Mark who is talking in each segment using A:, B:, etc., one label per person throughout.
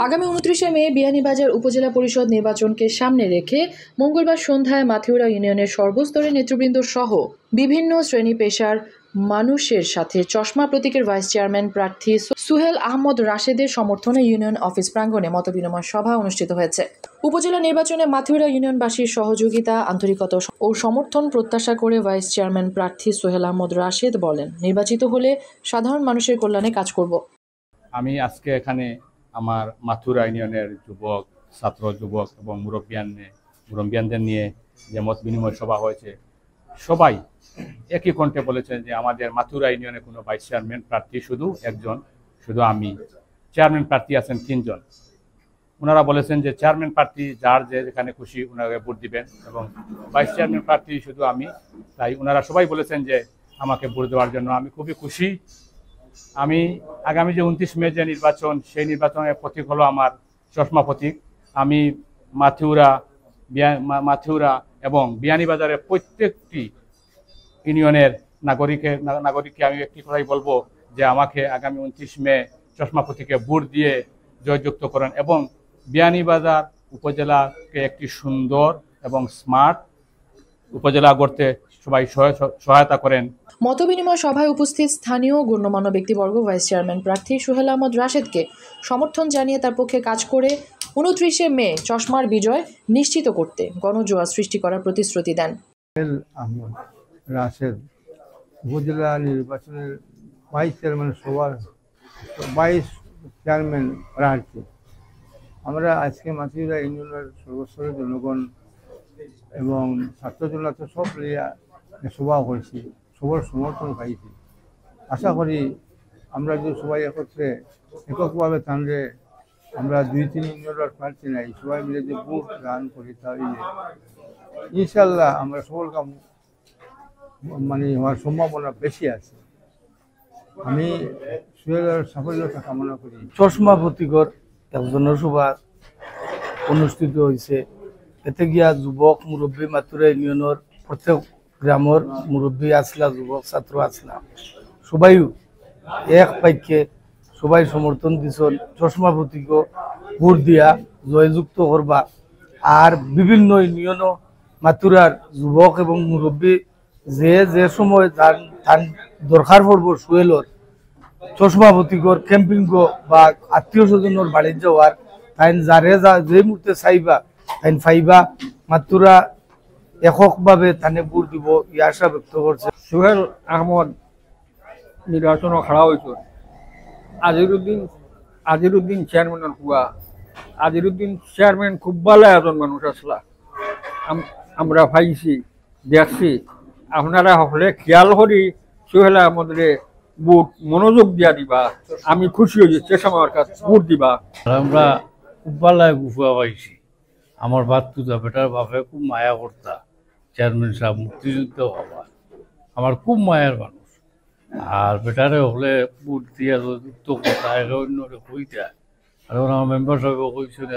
A: আগামী 29 মে বিয়ানীবাজার উপজেলা পরিষদ নির্বাচনকে সামনে রেখে মঙ্গলবার সন্ধ্যায় মাথিউরা ইউনিয়নের সর্বস্তরের নেতৃবৃন্দ সহ বিভিন্ন শ্রেণী পেশার মানুষের সাথে চশমা প্রতীকের ভাইস চেয়ারম্যান প্রার্থী সুহেল আহমদ রাশেদের সমর্থনে ইউনিয়ন অফিস প্রাঙ্গণে মতবিনিময় সভা অনুষ্ঠিত হয়েছে। উপজেলা নির্বাচনে মাথিউরা ইউনিয়নবাসীর সহযোগিতা, আন্তরিকতা ও সমর্থন প্রত্যাশা করে ভাইস চেয়ারম্যান প্রার্থী সুহেল আহমদ রাশেদ বলেন, নির্বাচিত হলে সাধারণ মানুষের কল্যাণে কাজ করব।
B: আমি আজকে এখানে আমার মাথিউরা ইউনিয়নের যুবক, ছাত্র, যুবক এবং মুরব্বিয়ানদের নিয়ে যে মত বিনিময় সভা হয়েছে, সবাই একই কণ্ঠে বলেছেন যে আমাদের মাথিউরা ইউনিয়নে কোনো ভাইস চেয়ারম্যান প্রার্থী শুধু একজন, শুধু আমি। চেয়ারম্যান প্রার্থী আছেন 3 জন। ওনারা বলেছেন যে চেয়ারম্যান প্রার্থী যার যেখানে খুশি ওনাকে ভোট দিবেন এবং ভাইস চেয়ারম্যান প্রার্থী শুধু আমি। তাই ওনারা সবাই বলেছেন যে আমাকে ভোট দেওয়ার জন্য। আমি খুবই খুশি। আমি আগামী যে 29 মে যে নির্বাচন, সেই নির্বাচনের প্রতীক হলো আমার চশমা প্রতীক। আমি মাথিউরা এবং বিয়ানীবাজারের প্রত্যেকটি ইউনিয়নের নাগরিককে আমি একটি কথাই বলবো যে আমাকে আগামী 29 মে চশমা প্রতীকে ভোট দিয়ে জয়যুক্ত করেন এবং বিয়ানীবাজার উপজেলাকে একটি সুন্দর এবং স্মার্ট উপজেলা গড়তে সবাই সহায়তা করেন।
A: মতবিনিময় সভায় উপস্থিত স্থানীয় গণ্যমান্য ব্যক্তিবর্গ ভাইস চেয়ারম্যান প্রার্থী সুহেল আহমদ রাশেদকে সমর্থন জানিয়ে তার পক্ষে কাজ করে 29 মে চশমার বিজয় নিশ্চিত করতে গণজোয়ার সৃষ্টি করার প্রতিশ্রুতি দেন।
C: সুহেল আহমদ রাশেদ উপজেলা নির্বাচনের ভাইস চেয়ারম্যান সভার 22 চেয়ারম্যান প্রার্থী। আমরা আজকে মাথিউরা ইউনিয়নের সর্বস্তরের জনগণ এবং ছাত্র জনতা সব লিয়া সভা হয়েছি, সবার সমর্থন পাইছি। আশা করি আমরা যদি সবাই একত্রে এককভাবে টানলে আমরা 2-3 ইউনিয়নের প্রার্থী নাই, সবাই মিলে যে ভোট দান করি তাহলে ইনশাল্লাহ আমরা সকল কাম হওয়ার সম্ভাবনা বেশি আছে। আমি সুহেলের সাফল্যতা কামনা করি।
D: চশমা প্রতীকর এক জনসভা অনুষ্ঠিত হয়েছে। এতে গিয়া যুবক মুরব্বী মাথিউরা ইউনিয়নের প্রত্যেক গ্রামের মুরব্বী আসলা, যুবক ছাত্র আসলা, সবাই এক পাইকে সবাই সমর্থন দিচ্ছেন চশমা প্রতীক ভোট দিয়া জয়যুক্ত করবা। আর বিভিন্ন ইউনিয়নও মাথিউরার যুবক এবং মুরব্বী যে সময় তার দরকার পড়ব সুহেলর চশমা প্রতীকর ক্যাম্পিং বা আত্মীয় স্বজনের বাড়ি যাওয়ার, তাই যারে যে মুহূর্তে চাইবা তাই পাইবা। মাথিউরা এককভাবে তানে ভোট দিব এই আশা ব্যক্ত করছে।
E: সুহেল আহমদ নির্বাচন খাড়া হয়েছে। আজিরুদ্দিন চেয়ারম্যানের হুয়া। আজিরুদ্দিন চেয়ারম্যান খুব ভালো একজন মানুষ আসলা, আমরা পাইছি, দেখছি। আপনারা হলে খেয়াল করি সুহেল আহমদরে ভোট মনোযোগ দিয়া দিবা। আমি খুশি হয়েছি চেষ্টা আমার কাছে ভোট দিবা।
F: আমরা খুব ভালো গুফা পাইছি। আমার বাতুদা বেটার বাপে খুব মায়া করতা, চেয়ারম্যান সাহেব মুক্তিযুদ্ধ হওয়া আমার খুব মায়ের মানুষ। আর বেটারে হলে ভোট দিয়া যুক্ত করতা অন্যরে কইতা। আর আমার মেম্বার সাহেব কইছেন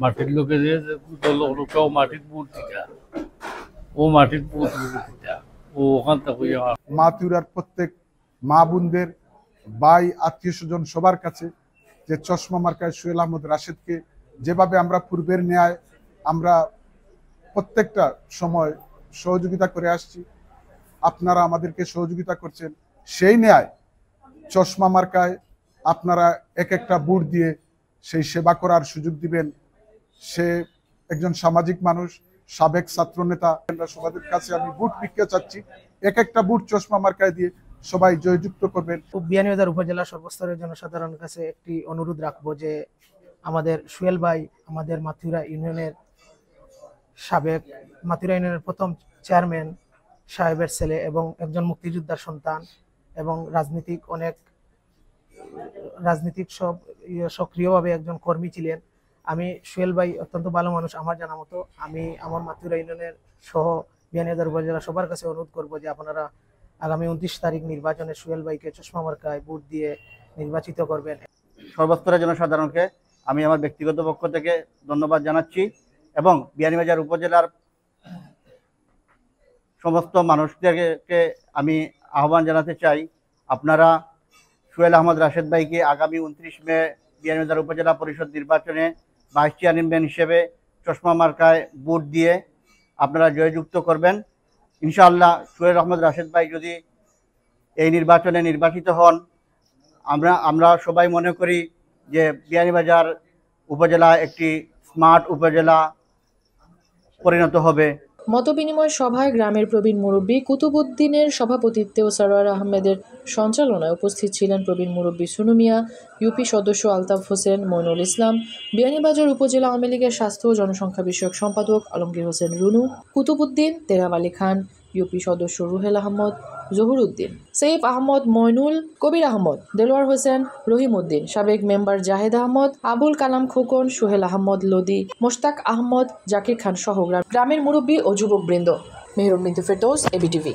F: মাটির লোকে যে কেউ মাটির ভোট দিতা, ও মাটির ভোট দিতা, ও ওখান থেকে
G: মাথিউরার প্রত্যেক মা বোনদের, ভাই, আত্মীয় স্বজন সবার কাছে যে চশমা মার্কায় সুহেল আহমদ রাশেদকে যেভাবে আমরা পূর্বের ন্যায় আমরা প্রত্যেকটা সময় সহযোগিতা করে আসছি, আপনারা আমাদেরকে সহযোগিতা করছেন, সেই ন্যায় চশমা মার্কায় আপনারা এক একটা ভোট দিয়ে সেই সেবা করার সুযোগ দিবেন। সে একজন সামাজিক মানুষ, সাবেক ছাত্র নেতা। সবার কাছে আমি ভোট ভিক্ষা চাচ্ছি, এক একটা ভোট চশমা মার্কায় দিয়ে সবাই জয়যুক্ত করবেন।
H: বিয়ানীবাজার উপজেলা সর্বস্তরের জনসাধারণের কাছে একটি অনুরোধ রাখবো যে আমাদের সুহেল ভাই আমাদের মাথিউরা ইউনিয়নের সাবেক, মাথিউরা ইউনিয়নের প্রথম চেয়ারম্যান সাহেবের ছেলে এবং একজন মুক্তিযোদ্ধার সন্তান এবং রাজনীতিক সক্রিয়ভাবে একজন কর্মী ছিলেন। আমি সুহেল ভাই অত্যন্ত ভালো মানুষ আমার জানা মতো। আমি আমার মাথিউরা ইউনিয়নের সহ বিয়ানীবাজার উপজেলা সবার কাছে অনুরোধ করবো যে আপনারা আগামী 29 তারিখ নির্বাচনে সুহেল ভাইকে চশমা মার্কায় ভোট দিয়ে নির্বাচিত করবেন।
I: সর্বস্তরের জনসাধারণকে আমি আমার ব্যক্তিগত পক্ষ থেকে ধন্যবাদ জানাচ্ছি এবং বিয়ানীবাজার উপজেলার সমস্ত মানুষদেরকে আমি আহ্বান জানাতে চাই, আপনারা সোহেল আহমদ রাশেদ ভাইকে আগামী 29 মে বিয়ানীবাজার উপজেলা পরিষদ নির্বাচনে ভাইস চেয়ারম্যান হিসেবে চশমা মার্কায় ভোট দিয়ে আপনারা জয়যুক্ত করবেন। ইনশাআল্লাহ সোহেল আহমদ রাশেদ ভাই যদি এই নির্বাচনে নির্বাচিত হন, আমরা সবাই মনে করি যে বিয়ানীবাজার উপজেলা একটি স্মার্ট উপজেলা পরিণত হবে।
A: মতবিনিময় সভায় গ্রামের প্রবীণ মুরব্বী কুতুবুদ্দিনের সভাপতিত্বে ও সরোয়ার আহমেদের সঞ্চালনায় উপস্থিত ছিলেন প্রবীণ মুরব্বী সুনু মিয়া, ইউপি সদস্য আলতাফ হোসেন, মইনুল ইসলাম, বিয়ানীবাজার উপজেলা আওয়ামী লীগের স্বাস্থ্য ও জনসংখ্যা বিষয়ক সম্পাদক আলমগীর হোসেন রুনু, কুতুবুদ্দিন, তেরাব আলী খান, ইউপি সদস্য রুহেল আহমদ, জহুরুদ্দিন, সৈয়দ আহমদ, মইনুল, কবির আহমদ, দেলোয়ার হোসেন, রহিম উদ্দিন, সাবেক মেম্বার জাহেদ আহমদ, আবুল কালাম খোকন, সোহেল আহমদ লোদি, মোশতাক আহমদ, জাকির খান সহ গ্রামের মুরব্বী ও যুবকবৃন্দ। মেহরুন বিনতে ফেরদৌস, এবিটিভি।